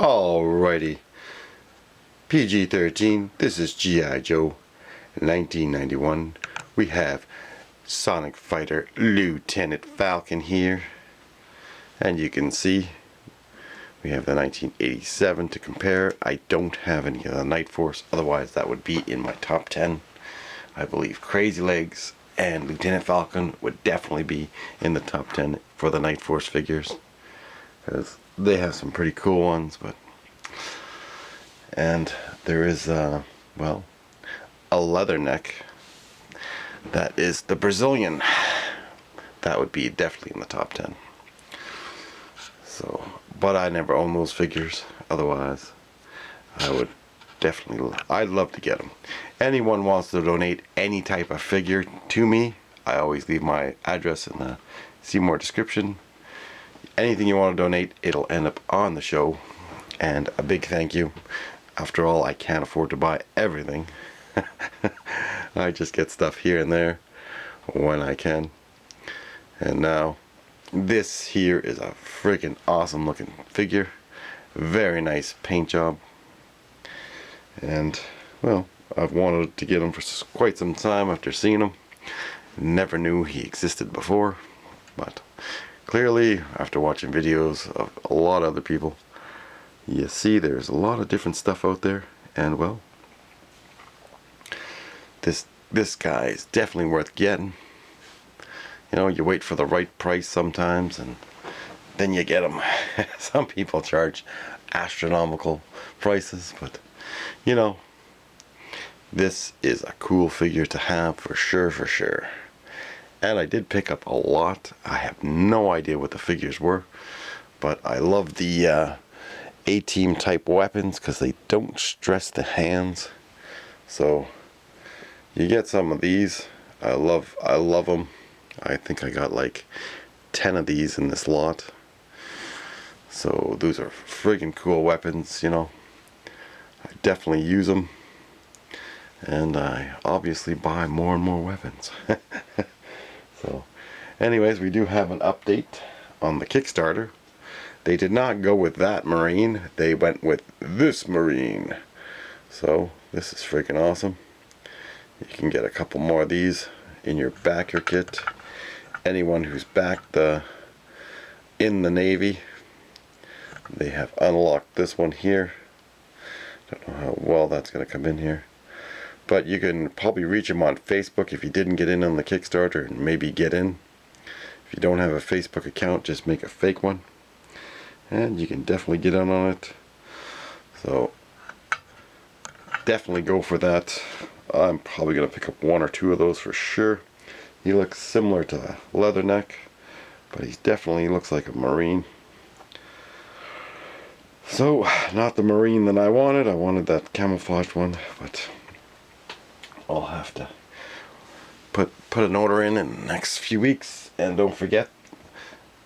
Alrighty, PG-13, this is G.I. Joe, 1991. We have Sonic Fighter Lieutenant Falcon here, and you can see we have the 1987 to compare. I don't have any of the Night Force, otherwise that would be in my top 10. I believe Crazy Legs and Lieutenant Falcon would definitely be in the top 10 for the Night Force figures, because they have some pretty cool ones. And there is well, a leatherneck that is the Brazilian. That would be definitely in the top 10. So, but I never own those figures. Otherwise, I would definitely, I'd love to get them. Anyone wants to donate any type of figure to me, I always leave my address in the see more description. Anything you want to donate, it'll end up on the show. And a big thank you. After all, I can't afford to buy everything. I just get stuff here and there when I can. And now, this here is a freaking awesome looking figure. Very nice paint job. And, well, I've wanted to get him for quite some time after seeing him. Never knew he existed before. But clearly, after watching videos of a lot of other people, you see there's a lot of different stuff out there. And, well, this guy is definitely worth getting. You know, you wait for the right price sometimes, and then you get them. Some people charge astronomical prices, but, you know, this is a cool figure to have for sure, for sure. And I did pick up a lot. I have no idea what the figures were, but I love the A-Team type weapons because they don't stress the hands. So you get some of these. I love them. I think I got like 10 of these in this lot. So those are friggin' cool weapons, you know. I definitely use them. And I obviously buy more and more weapons. So, anyways, we do have an update on the Kickstarter. They did not go with that Marine. They went with this Marine. So, this is freaking awesome. You can get a couple more of these in your backer kit. Anyone who's backed in the Navy, they have unlocked this one here. Don't know how well that's going to come in here. But you can probably reach them on Facebook if you didn't get in on the Kickstarter, and maybe get in. If you don't have a Facebook account, just make a fake one. And you can definitely get in on it. So, definitely go for that. I'm probably going to pick up one or two of those for sure. He looks similar to Leatherneck, but he definitely looks like a Marine. So, not the Marine that I wanted. I wanted that camouflaged one, but I'll have to put an order in the next few weeks. And don't forget,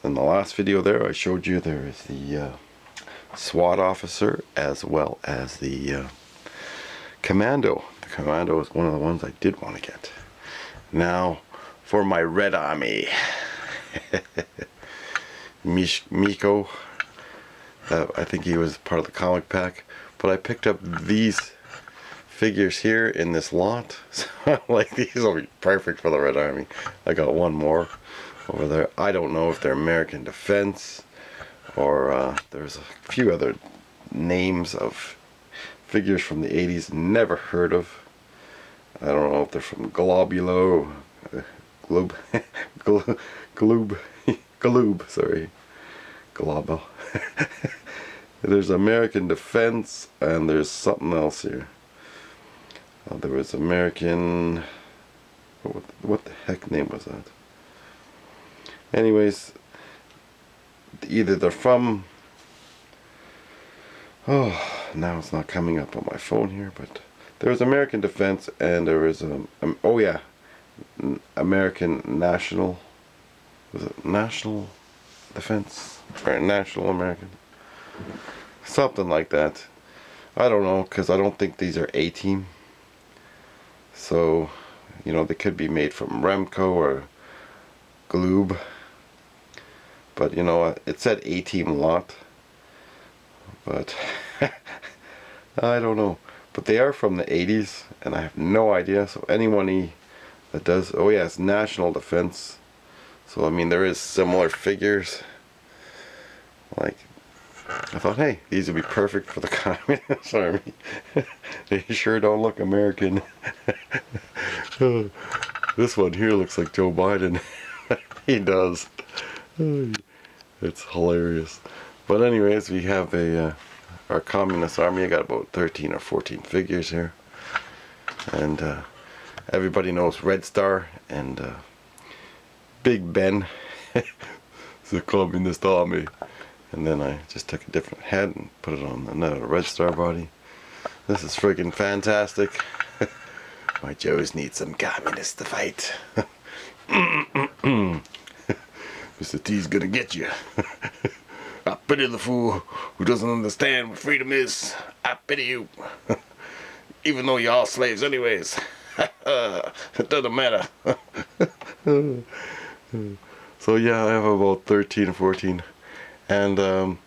in the last video there I showed you there is the SWAT officer as well as the Commando. The Commando is one of the ones I did want to get. Now for my Red Army. Miko. I think he was part of the comic pack. But I picked up these figures here in this lot. So like, these will be perfect for the Red Army. I got one more over there. I don't know if they're American Defense or there's a few other names of figures from the 80s never heard of. I don't know if they're from Globulo, Gloob, sorry, Global. There's American Defense, and there's something else here. There was American, what the heck name was that? Anyways, either they're from, oh, now it's not coming up on my phone here, but there was American Defense, and there was oh yeah, American National, was it National Defense, or National American, something like that. I don't know, because I don't think these are A-Team. So, you know, they could be made from Remco or Gloob. But, you know, it said A-Team lot. but I don't know. But they are from the 80s, and I have no idea. So anyone that does, oh yeah, it's National Defense. So I mean, there is similar figures. Like, I thought, hey, these would be perfect for the Communist Army. They sure don't look American. This one here looks like Joe Biden. He does. It's hilarious. But anyways, we have our Communist Army. I got about 13 or 14 figures here. And everybody knows Red Star and Big Ben. It's the Communist Army. And then I just took a different head and put it on another Red Star body. This is friggin' fantastic. My Joes need some communists to fight. Mr. T's gonna get you. I pity the fool who doesn't understand what freedom is. I pity you. Even though you're all slaves anyways. It doesn't matter. So yeah, I have about 13 or 14. And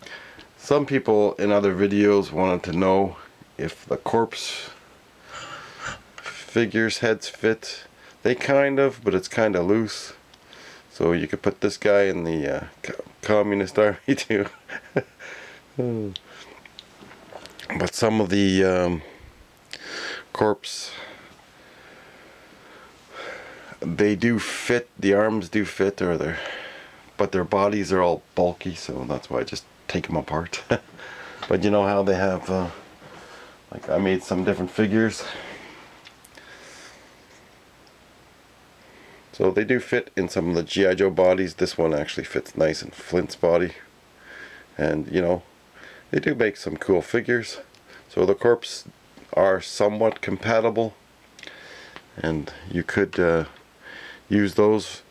some people in other videos wanted to know if the corpse figures heads fit. They kind of, but it's kind of loose. So you could put this guy in the Communist Army too. But some of the corpse, they do fit, the arms do fit, but their bodies are all bulky, so that's why I just take them apart. But you know how they have, like I made some different figures. So they do fit in some of the G.I.Joe bodies. This one actually fits nice in Flint's body. And you know, they do make some cool figures. So the corpse are somewhat compatible. And you could use those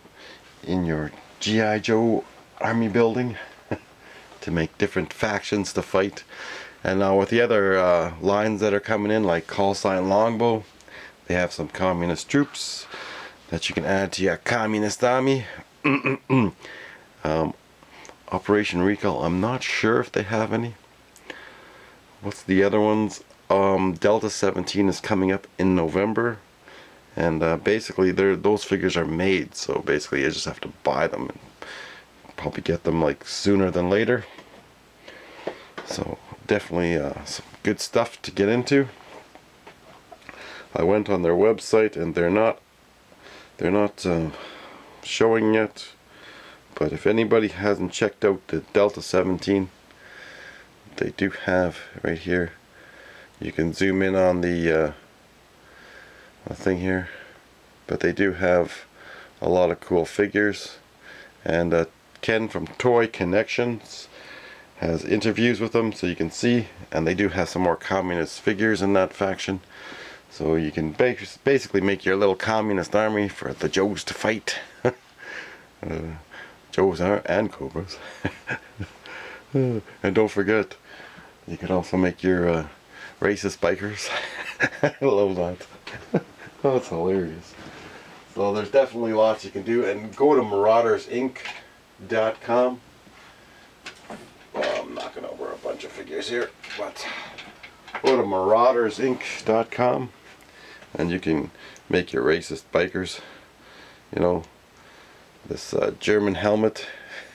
in your G.I. Joe army building to make different factions to fight. And now with the other lines that are coming in, like Call Sign Longbow, they have some communist troops that you can add to your Communist Army. Operation Recall, I'm not sure if they have any. What's the other ones? Delta 17 is coming up in November. And basically those figures are made, so basically you just have to buy them and probably get them like sooner than later. So definitely some good stuff to get into. I went on their website and they're not showing yet, but if anybody hasn't checked out the Delta 17, they do have right here. You can zoom in on the thing here, but they do have a lot of cool figures. And Ken from Toy Connections has interviews with them, so you can see, and they do have some more communist figures in that faction. So you can basically make your little communist army for the Joes to fight. Joes and Cobras. And don't forget, you can also make your racist bikers. I love that. Oh, it's hilarious. So there's definitely lots you can do. And go to maraudersinc.com. Well, I'm knocking over a bunch of figures here, but go to maraudersinc.com. And you can make your racist bikers. You know, this German helmet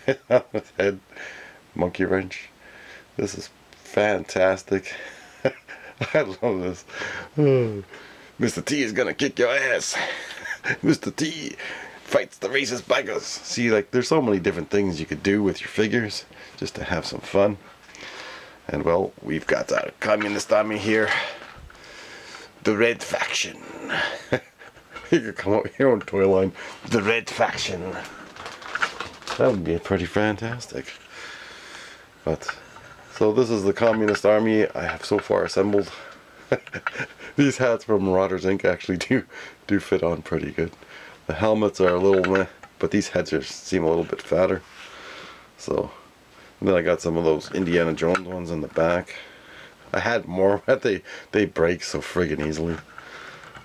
with head, monkey wrench. This is fantastic. I love this. Mr. T is gonna kick your ass. Mr. T fights the racist bikers. See, like, there's so many different things you could do with your figures just to have some fun. And well, we've got our Communist Army here. The Red Faction. You could come up with your own toy line. The Red Faction. That would be pretty fantastic. But, so this is the Communist Army I have so far assembled. These hats from Marauders Inc. actually do fit on pretty good. The helmets are a little meh, but these heads seem a little bit fatter. So, and then I got some of those Indiana Jones ones in the back. I had more, but they break so friggin' easily.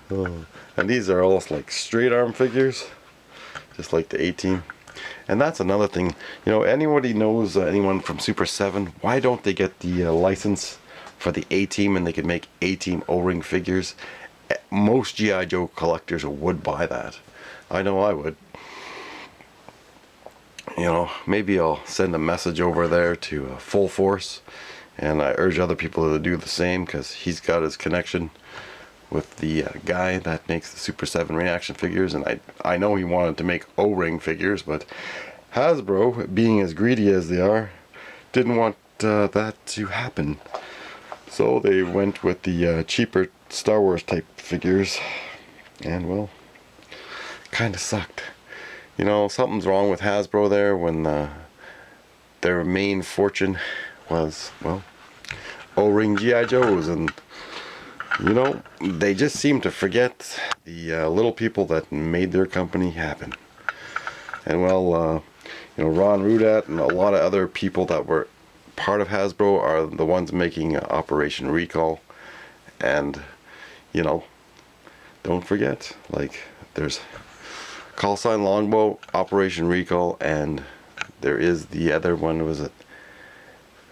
Oh. And these are almost like straight arm figures, just like the A-Team. And that's another thing, you know, anybody knows anyone from Super 7, why don't they get the license for the A-Team and they can make A-Team O-ring figures? Most G.I. Joe collectors would buy that. I know I would. You know, maybe I'll send a message over there to Full Force, and I urge other people to do the same, because he's got his connection with the guy that makes the Super 7 reaction figures, and I know he wanted to make O-ring figures, but Hasbro, being as greedy as they are, didn't want that to happen. So they went with the cheaper Star Wars type figures, and well, kind of sucked. You know, something's wrong with Hasbro there when their main fortune was, well, O-ring G.I. Joes, and you know, they just seem to forget the little people that made their company happen. And well, you know, Ron Rudat and a lot of other people that were part of Hasbro are the ones making Operation Recall. And, you know, don't forget, like, there's Call Sign Longbow, Operation Recall, and there is the other one, was it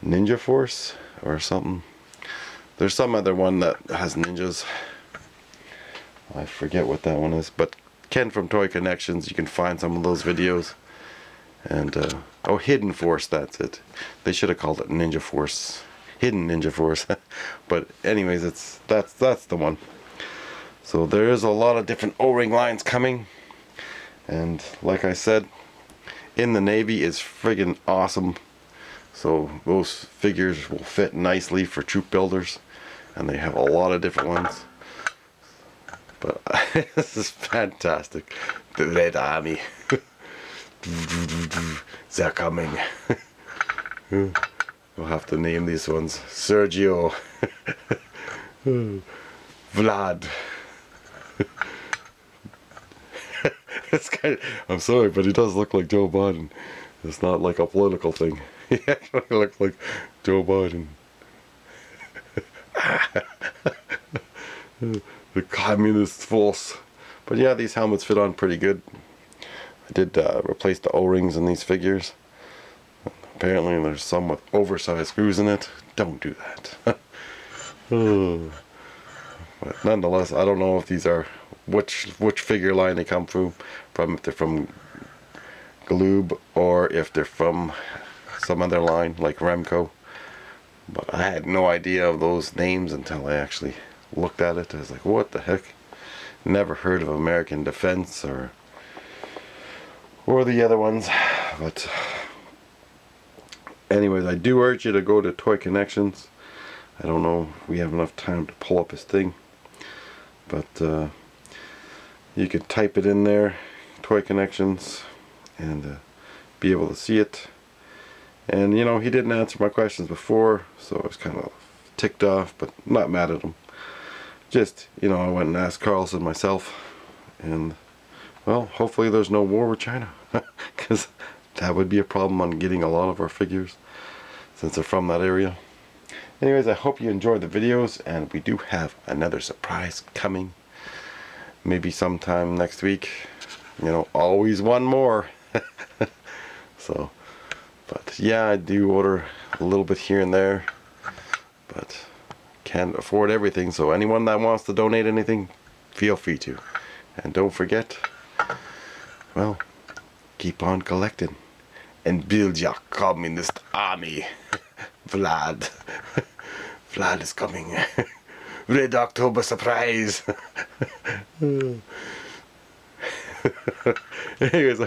Ninja Force or something? There's some other one that has ninjas. I forget what that one is, but Ken from Toy Connections, you can find some of those videos. And oh, Hidden Force, that's it. They should have called it Ninja Force, Hidden Ninja Force. But anyways, that's the one. So there is a lot of different O-ring lines coming, and like I said, in the Navy is friggin' awesome. So those figures will fit nicely for troop builders, and they have a lot of different ones. But this is fantastic. The Red Army. They're coming. We'll have to name these ones Sergio. Vlad. This guy, I'm sorry, but he does look like Joe Biden. It's not like a political thing. He actually looks like Joe Biden. The communist force. But yeah, these helmets fit on pretty good. I did replace the O-rings in these figures. Apparently there's some with oversized screws in it. Don't do that. But nonetheless, I don't know if these are which figure line they come from, if they're from Gloob or if they're from some other line like Remco. But I had no idea of those names until I actually looked at it. I was like, what the heck? Never heard of American Defense or the other ones. But anyways, I do urge you to go to Toy Connections. I don't know if we have enough time to pull up his thing, but you could type it in there, Toy Connections, and be able to see it. And you know, he didn't answer my questions before, so I was kind of ticked off, but not mad at him. Just, you know, I went and asked Carlson myself, and well, hopefully there's no war with China, because that would be a problem on getting a lot of our figures since they're from that area. Anyways, I hope you enjoyed the videos, and we do have another surprise coming. Maybe sometime next week. You know, always one more. So, but yeah, I do order a little bit here and there, but can't afford everything. So anyone that wants to donate anything, feel free to. And don't forget, well, keep on collecting and build your communist army. Vlad. Vlad is coming. Red October surprise. Anyways,